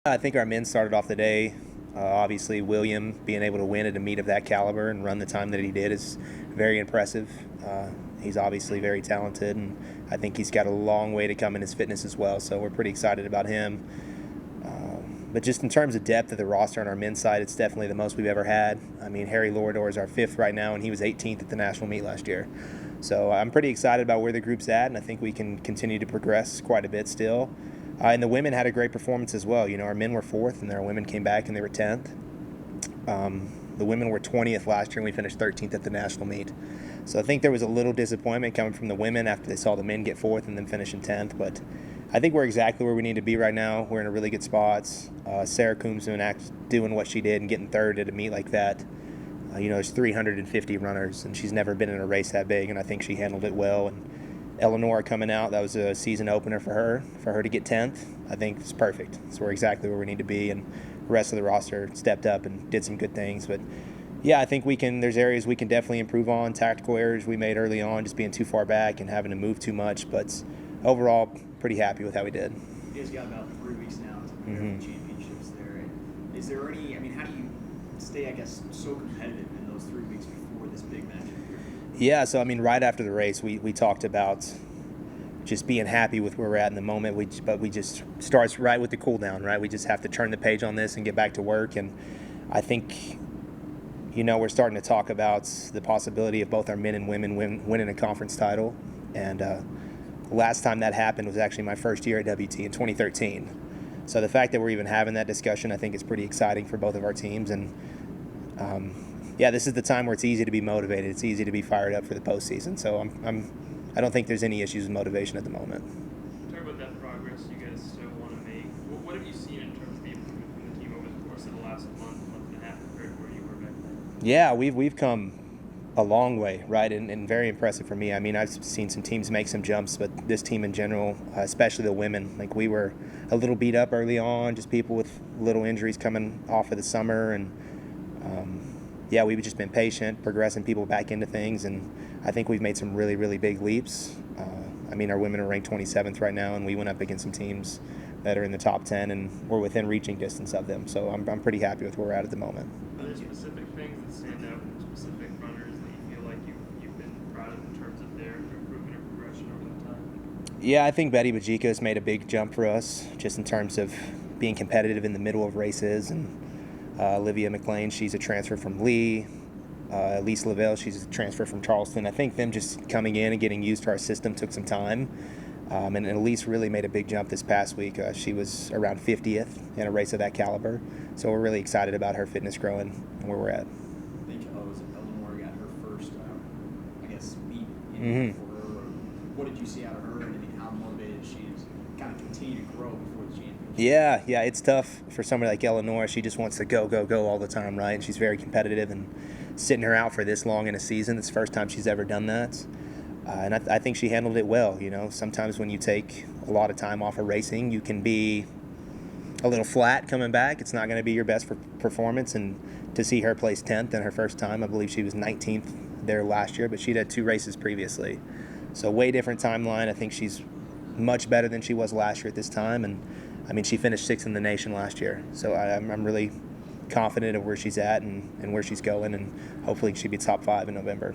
I think our men started off the day. Obviously, William being able to win at a meet of that caliber and run the time that he did is very impressive. He's obviously very talented, and I think he's got a long way to come in his fitness as well, so we're pretty excited about him. But just in terms of depth of the roster on our men's side, it's definitely the most we've ever had. I mean, Harry Lorador is our 5th right now, and he was 18th at the national meet last year. So I'm pretty excited about where the group's at, and I think we can continue to progress quite a bit still. And the women had a great performance as well. You know, our men were 4th, and our women came back and they were 10th. The women were 20th last year, and we finished 13th at the national meet. So I think there was a little disappointment coming from the women after they saw the men get 4th and then finish in 10th. But I think we're exactly where we need to be right now. We're in a really good spots. Sarah Coombs doing what she did and getting 3rd at a meet like that. You know, there's 350 runners, and she's never been in a race that big, and I think she handled it well. And Eleanor coming out, that was a season opener for her to get 10th. I think it's perfect. So we're exactly where we need to be, and the rest of the roster stepped up and did some good things. But yeah, I think there's areas we can definitely improve on. Tactical errors we made early on, just being too far back and having to move too much. But overall, pretty happy with how we did. You guys got about 3 weeks now to prepare for the championships there. Is there any, how do you stay, I guess, so competitive in those 3 weeks before this big match? Yeah, so right after the race, we talked about just being happy with where we're at in the moment. But we just starts right with the cool down, right? We just have to turn the page on this and get back to work. And I think, we're starting to talk about the possibility of both our men and women winning a conference title. And last time that happened was actually my first year at WT in 2013. So the fact that we're even having that discussion, I think is pretty exciting for both of our teams. And this is the time where it's easy to be motivated. It's easy to be fired up for the postseason. So I don't think there's any issues with motivation at the moment. Talk about that progress you guys still want to make. What have you seen in terms of the improvement from the team over the course of the last month and a half compared to where you were back then? Yeah, we've come a long way, right, and very impressive for me. I mean, I've seen some teams make some jumps, but this team in general, especially the women, like we were a little beat up early on, just people with little injuries coming off of the summer, and we've just been patient, progressing people back into things, and I think we've made some really, really big leaps. Our women are ranked 27th right now, and we went up against some teams that are in the top 10, and we're within reaching distance of them. So I'm pretty happy with where we're at the moment. Are there specific things that stand out from specific runners that you feel like you've been proud of in terms of their improvement or progression over the time? Yeah, I think Betty Bajika has made a big jump for us, just in terms of being competitive in the middle of races, and Olivia McLean, she's a transfer from Lee. Elise Lavelle, she's a transfer from Charleston. I think them just coming in and getting used to our system took some time. And Elise really made a big jump this past week. She was around 50th in a race of that caliber. So we're really excited about her fitness growing and where we're at. I think Eleanor got her first, meet for her. What did you see out of her, and how motivated she is kind of continue to grow before the championship? Yeah, it's tough for somebody like Eleanor. She just wants to go all the time, right? And she's very competitive, and sitting her out for this long in a season, it's the first time she's ever done that. And I think she handled it well. Sometimes when you take a lot of time off of racing, you can be a little flat coming back. It's not going to be your best performance. And to see her place 10th in her first time, I believe she was 19th there last year, but she'd had 2 races previously. So way different timeline. I think she's much better than she was last year at this time. And she finished 6th in the nation last year. So I'm really confident of where she's at and where she's going, and hopefully she'll be top 5 in November.